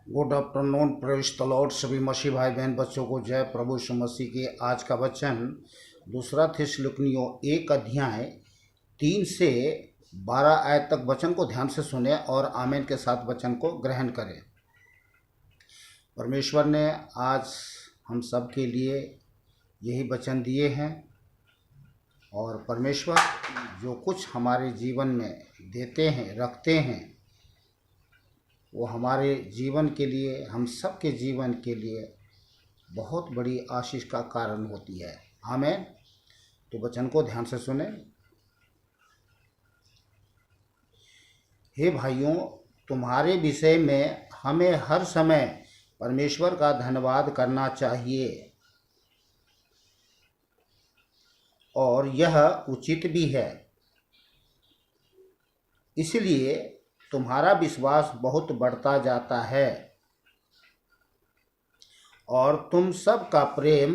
Good afternoon, praise the Lord. सभी मसीह भाई बहन बच्चों को जय प्रभु यीशु मसीह के। आज का वचन दूसरा थिस्सलुनीकियों 1 अध्याय 3 से 12 आयत तक वचन को ध्यान से सुने और आमीन के साथ वचन को ग्रहण करें। परमेश्वर ने आज हम सब के लिए यही वचन दिए हैं और परमेश्वर जो कुछ हमारे जीवन में देते हैं, रखते हैं, वो हमारे जीवन के लिए, हम सब के जीवन के लिए बहुत बड़ी आशीष का कारण होती है। आमीन। तो वचन को ध्यान से सुने। हे भाइयों, तुम्हारे विषय में हमें हर समय परमेश्वर का धन्यवाद करना चाहिए और यह उचित भी है। इसलिए तुम्हारा विश्वास बहुत बढ़ता जाता है और तुम सब का प्रेम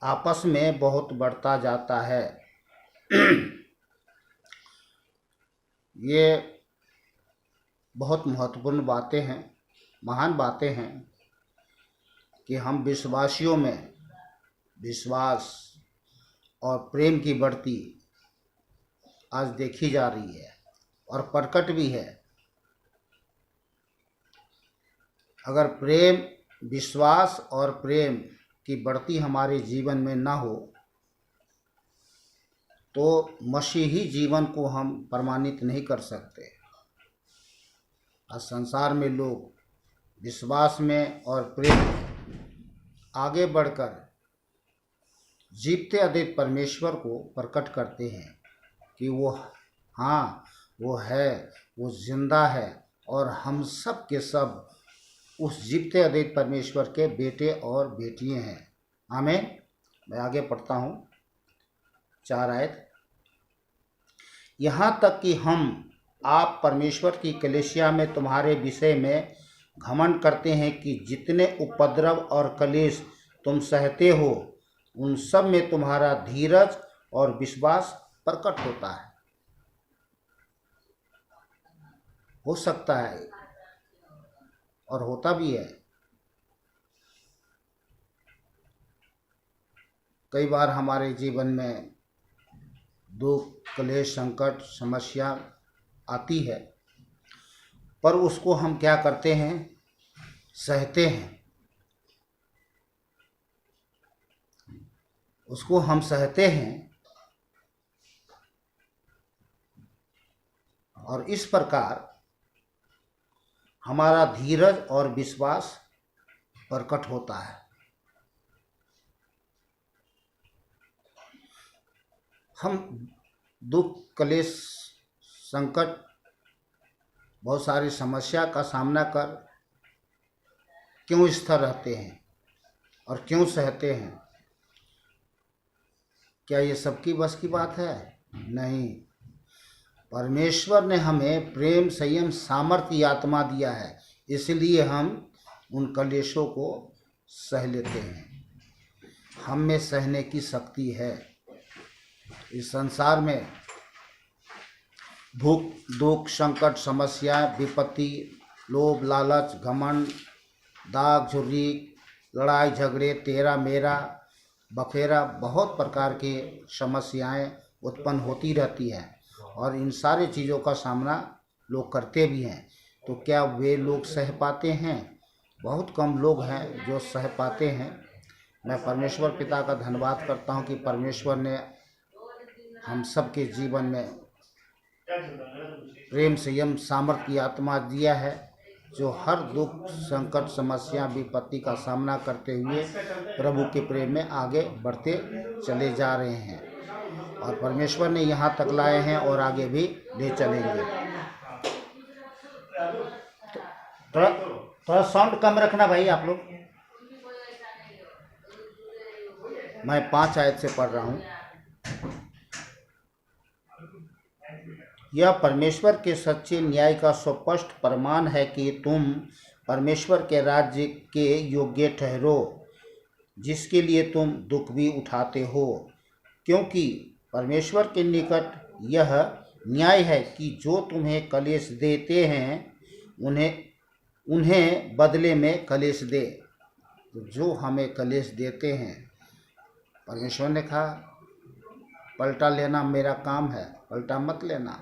आपस में बहुत बढ़ता जाता है। ये बहुत महत्वपूर्ण बातें हैं, महान बातें हैं कि हम विश्वासियों में विश्वास और प्रेम की बढ़ती आज देखी जा रही है और प्रकट भी है। अगर प्रेम, विश्वास और प्रेम की बढ़ती हमारे जीवन में ना हो तो मसीही जीवन को हम प्रमाणित नहीं कर सकते। आज संसार में लोग विश्वास में और प्रेम आगे बढ़कर जीवते अद्वैत परमेश्वर को प्रकट करते हैं कि वो है, वो जिंदा है और हम सब के सब उस जीवते अद्वैत परमेश्वर के बेटे और बेटियां हैं। आमीन। मैं आगे पढ़ता हूँ 4 आयत। यहाँ तक कि आप परमेश्वर की कलीसिया में तुम्हारे विषय में घमंड करते हैं कि जितने उपद्रव और कलेश तुम सहते हो उन सब में तुम्हारा धीरज और विश्वास प्रकट होता है। हो सकता है और होता भी है। कई बार हमारे जीवन में दुख, क्लेश, संकट, समस्या आती है, पर उसको हम क्या करते हैं? सहते हैं। उसको हम सहते हैं और इस प्रकार हमारा धीरज और विश्वास प्रकट होता है। हम दुख, क्लेश, संकट, बहुत सारी समस्या का सामना कर क्यों स्थिर रहते हैं और क्यों सहते हैं? क्या ये सबकी बस की बात है? नहीं। परमेश्वर ने हमें प्रेम, संयम, सामर्थ्य की आत्मा दिया है, इसलिए हम उन क्लेशों को सह लेते हैं। हम में सहने की शक्ति है। इस संसार में भूख, दुख, संकट, समस्या, विपत्ति, लोभ, लालच, घमंड, दाग, झुर्री, लड़ाई झगड़े, तेरा मेरा, बखेरा, बहुत प्रकार के समस्याएं उत्पन्न होती रहती हैं और इन सारी चीज़ों का सामना लोग करते भी हैं। तो क्या वे लोग सह पाते हैं? बहुत कम लोग हैं जो सह पाते हैं। मैं परमेश्वर पिता का धन्यवाद करता हूं कि परमेश्वर ने हम सब के जीवन में प्रेम, संयम, सामर्थ्य की आत्मा दिया है, जो हर दुख, संकट, समस्या, विपत्ति का सामना करते हुए प्रभु के प्रेम में आगे बढ़ते चले जा रहे हैं और परमेश्वर ने यहाँ तक लाए हैं और आगे भी ले चलेंगे। थोड़ा साउंड कम रखना भाई आप लोग। मैं 5 आयत से पढ़ रहा हूँ। यह परमेश्वर के सच्चे न्याय का स्पष्ट प्रमाण है कि तुम परमेश्वर के राज्य के योग्य ठहरो, जिसके लिए तुम दुख भी उठाते हो, क्योंकि परमेश्वर के निकट यह न्याय है कि जो तुम्हें क्लेश देते हैं उन्हें बदले में कलेश दे। तो जो हमें कलेश देते हैं, परमेश्वर ने कहा पलटा लेना मेरा काम है, पलटा मत लेना।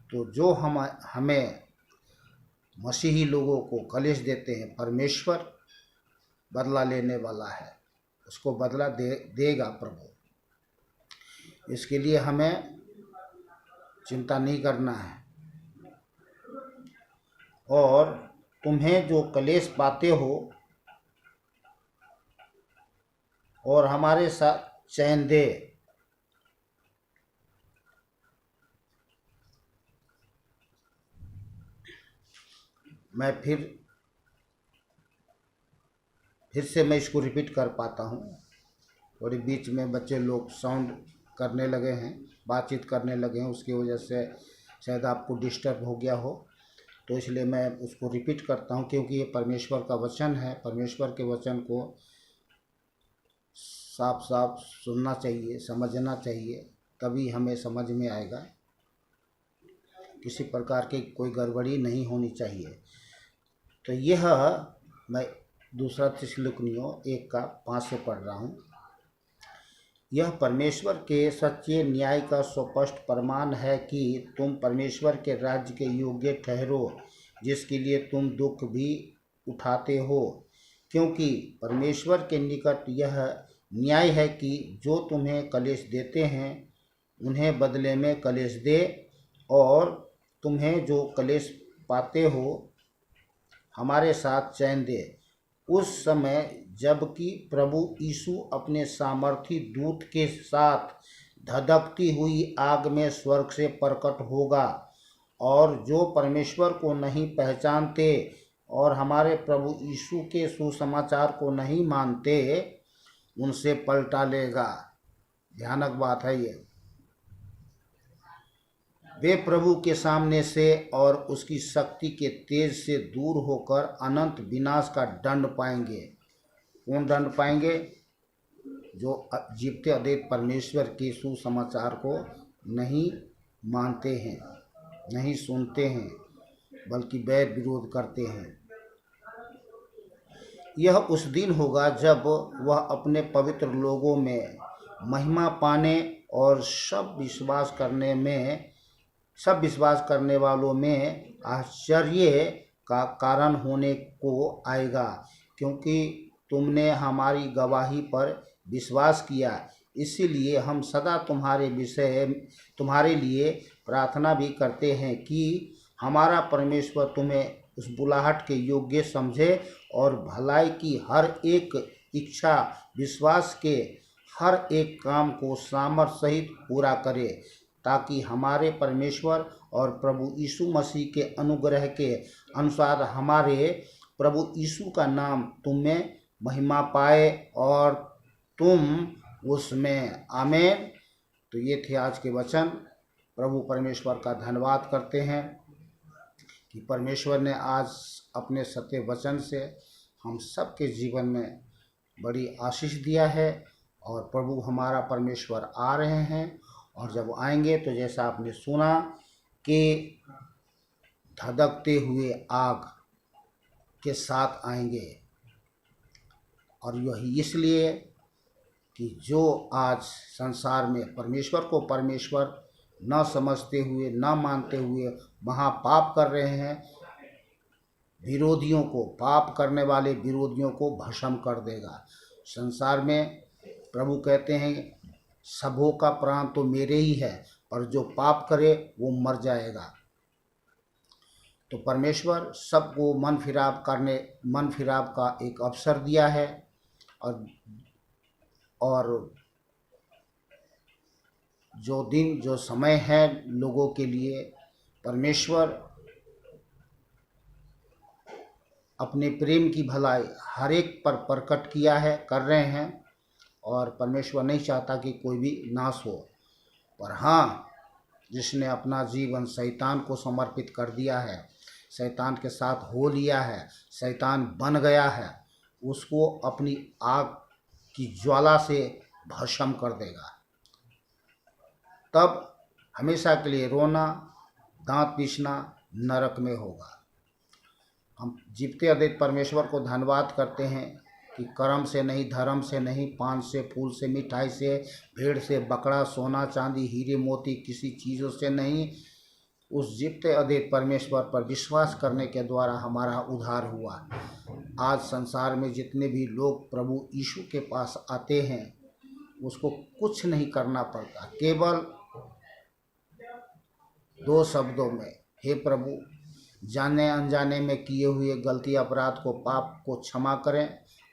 तो जो हमें मसीही लोगों को कलेश देते हैं, परमेश्वर बदला लेने वाला है, उसको बदला देगा प्रभु। इसके लिए हमें चिंता नहीं करना है। और तुम्हें जो कलेश पाते हो और हमारे साथ चैन दे। मैं फिर से मैं इसको रिपीट कर पाता हूँ। थोड़ी बीच में बच्चे लोग साउंड करने लगे हैं, बातचीत करने लगे हैं, उसकी वजह से शायद आपको डिस्टर्ब हो गया हो, तो इसलिए मैं उसको रिपीट करता हूँ, क्योंकि ये परमेश्वर का वचन है। परमेश्वर के वचन को साफ साफ सुनना चाहिए, समझना चाहिए, तभी हमें समझ में आएगा। किसी प्रकार की कोई गड़बड़ी नहीं होनी चाहिए। तो यह मैं 2 थिस्सलुनीकियों 1:5 से पढ़ रहा हूँ। यह परमेश्वर के सच्चे न्याय का स्पष्ट प्रमाण है कि तुम परमेश्वर के राज्य के योग्य ठहरो, जिसके लिए तुम दुख भी उठाते हो, क्योंकि परमेश्वर के निकट यह न्याय है कि जो तुम्हें कलेश देते हैं उन्हें बदले में कलेश दे, और तुम्हें जो कलेश पाते हो हमारे साथ चैन दे। उस समय जबकि प्रभु यीशु अपने सामर्थी दूत के साथ धधकती हुई आग में स्वर्ग से प्रकट होगा, और जो परमेश्वर को नहीं पहचानते और हमारे प्रभु यीशु के सुसमाचार को नहीं मानते उनसे पलटा लेगा। भयानक बात है ये। वे प्रभु के सामने से और उसकी शक्ति के तेज से दूर होकर अनंत विनाश का दंड पाएंगे। कौन दंड पाएंगे? जो जीवते अद्वैत परमेश्वर के सुसमाचार को नहीं मानते हैं, नहीं सुनते हैं, बल्कि वैर विरोध करते हैं। यह उस दिन होगा जब वह अपने पवित्र लोगों में महिमा पाने और सब विश्वास करने वालों में आश्चर्य का कारण होने को आएगा, क्योंकि तुमने हमारी गवाही पर विश्वास किया। इसीलिए हम सदा तुम्हारे लिए प्रार्थना भी करते हैं कि हमारा परमेश्वर तुम्हें उस बुलाहट के योग्य समझे और भलाई की हर एक इच्छा विश्वास के हर एक काम को सामर्थ्य सहित पूरा करे, ताकि हमारे परमेश्वर और प्रभु यीशु मसीह के अनुग्रह के अनुसार हमारे प्रभु यीशु का नाम तुम में महिमा पाए और तुम उसमें। आमीन। तो ये थे आज के वचन। प्रभु परमेश्वर का धन्यवाद करते हैं कि परमेश्वर ने आज अपने सत्य वचन से हम सबके जीवन में बड़ी आशीष दिया है। और प्रभु हमारा परमेश्वर आ रहे हैं, और जब आएंगे तो जैसा आपने सुना कि धधकते हुए आग के साथ आएंगे। और यही इसलिए कि जो आज संसार में परमेश्वर को परमेश्वर न समझते हुए, न मानते हुए महापाप कर रहे हैं, विरोधियों को, पाप करने वाले विरोधियों को भस्म कर देगा। संसार में प्रभु कहते हैं सबों का प्राण तो मेरे ही है, पर जो पाप करे वो मर जाएगा। तो परमेश्वर सबको मन फिराव का एक अवसर दिया है। और जो दिन, जो समय है लोगों के लिए, परमेश्वर अपने प्रेम की भलाई हर एक पर प्रकट किया है, कर रहे हैं। और परमेश्वर नहीं चाहता कि कोई भी नाश हो, पर हाँ, जिसने अपना जीवन शैतान को समर्पित कर दिया है, शैतान के साथ हो लिया है, शैतान बन गया है, उसको अपनी आग की ज्वाला से भस्म कर देगा। तब हमेशा के लिए रोना दांत पीसना नरक में होगा। हम जीवते अद्वैत परमेश्वर को धन्यवाद करते हैं कि कर्म से नहीं, धर्म से नहीं, पान से, फूल से, मिठाई से, भेड़ से, बकरा, सोना चांदी, हीरे मोती, किसी चीज़ों से नहीं, उस जीवते अद्वैत परमेश्वर पर विश्वास करने के द्वारा हमारा उद्धार हुआ। आज संसार में जितने भी लोग प्रभु यीशु के पास आते हैं उसको कुछ नहीं करना पड़ता, केवल 2 शब्दों में, हे प्रभु, जाने अनजाने में किए हुए गलती अपराध को, पाप को क्षमा करें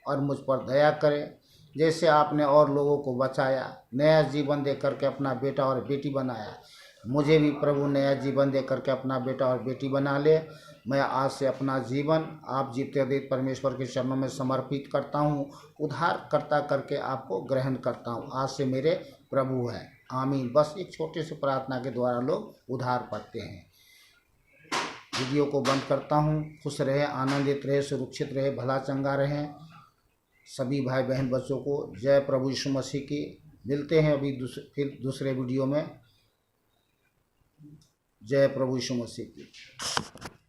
और मुझ पर दया करें। जैसे आपने और लोगों को बचाया, नया जीवन दे करके अपना बेटा और बेटी बनाया, मुझे भी प्रभु नया जीवन दे करके अपना बेटा और बेटी बना ले। मैं आज से अपना जीवन आप जीवते अद्वैत परमेश्वर के चरणों में समर्पित करता हूँ, उद्धारकर्ता करके आपको ग्रहण करता हूँ। आज से मेरे प्रभु हैं। आमीन। बस एक छोटे से प्रार्थना के द्वारा लोग उद्धार पाते हैं। वीडियो को बंद करता हूँ। खुश रहे, आनंदित रहे, सुरक्षित रहे, भला चंगा रहें सभी भाई बहन बच्चों को। जय प्रभु यीशु मसीह की। मिलते हैं अभी फिर दूसरे वीडियो में। जय प्रभु यीशु मसीह की।